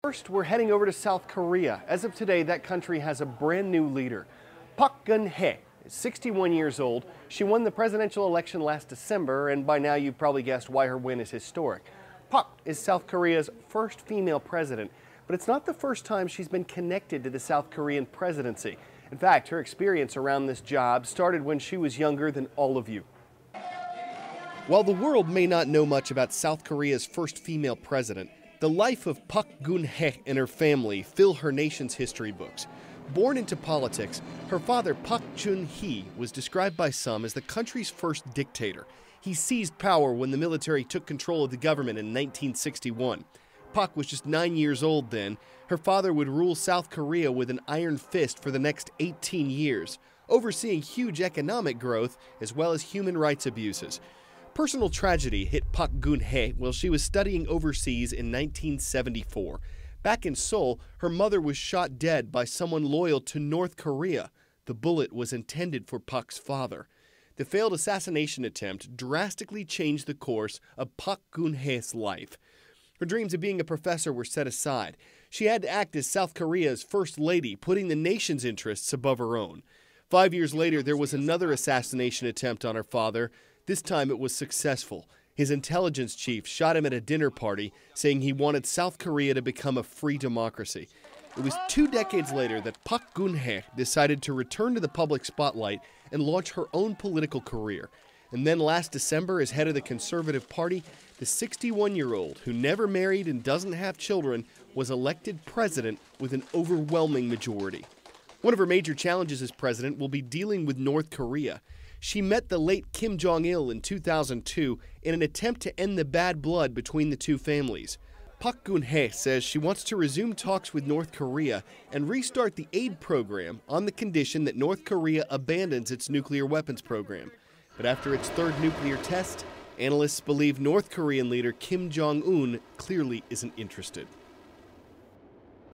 First, we're heading over to South Korea. As of today, that country has a brand new leader. Park Geun-hye is 61 years old. She won the presidential election last December, and by now you've probably guessed why her win is historic. Park is South Korea's first female president, but it's not the first time she's been connected to the South Korean presidency. In fact, her experience around this job started when she was younger than all of you. While the world may not know much about South Korea's first female president, the life of Park Geun-hye and her family fill her nation's history books. Born into politics, her father Park Geun-hye was described by some as the country's first dictator. He seized power when the military took control of the government in 1961. Park was just 9 years old then. Her father would rule South Korea with an iron fist for the next 18 years, overseeing huge economic growth as well as human rights abuses. Personal tragedy hit Park Geun-hye while she was studying overseas in 1974. Back in Seoul, her mother was shot dead by someone loyal to North Korea. The bullet was intended for Park's father. The failed assassination attempt drastically changed the course of Park Geun-hye's life. Her dreams of being a professor were set aside. She had to act as South Korea's first lady, putting the nation's interests above her own. 5 years later, there was another assassination attempt on her father. This time it was successful. His intelligence chief shot him at a dinner party, saying he wanted South Korea to become a free democracy. It was 2 decades later that Park Geun-hye decided to return to the public spotlight and launch her own political career. And then last December, as head of the Conservative Party, the 61-year-old, who never married and doesn't have children, was elected president with an overwhelming majority. One of her major challenges as president will be dealing with North Korea. She met the late Kim Jong-il in 2002 in an attempt to end the bad blood between the two families. Park Geun-hye says she wants to resume talks with North Korea and restart the aid program on the condition that North Korea abandons its nuclear weapons program. But after its third nuclear test, analysts believe North Korean leader Kim Jong-un clearly isn't interested.